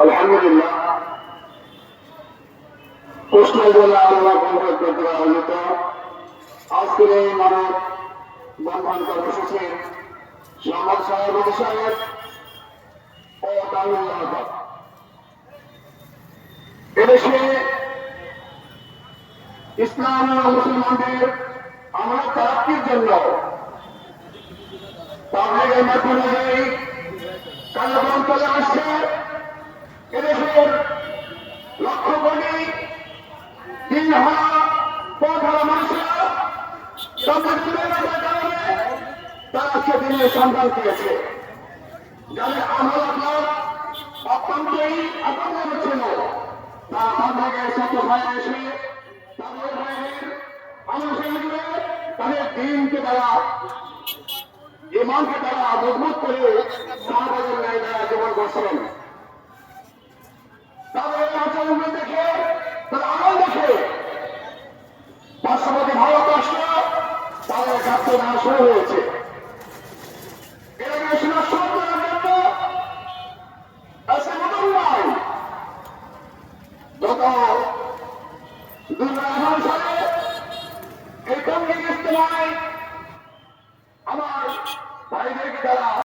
আলহামদুলিল্লাহ কৃষ্ণ বলে আল্লাহ কর্তৃক আয়োজিত আজকের এই মানব বন্ধন কর্মসূচির মোহাম্মদ সাহেব সাহেব ও তামিল এদেশে ইসলাম ও মুসলমানদের আমরা তারাক্কির জন্য তাবলীগের মাধ্যমে যেই কার্যক্রম চলে আসছে এদেশের লক্ষ কোটি দিন হারা পথ হারা মানুষেরা তাদের কারণে তারা আজকে দিনের সন্ধান পেয়েছে যাদের আমল আপনার অত্যন্তই আতঙ্ক ছিল তারা তাদের ছাত্র ভাই এসে তাদের ভাইয়ের অনুসারীরা তাদের দিনকে তারা ইমানকে তারা মজবুত করে সমাজের ন্যায় তারা জীবন করছিলেন তাদের আচরণ দেখে তারা আমল দেখে পার্শ্ববর্তী ভারত রাষ্ট্র তাদের কাছে না শুরু হয়েছে গত 2018 সালে এই কংগ্রেস ইস্তেমায় আমার ভাইদেরকে তারা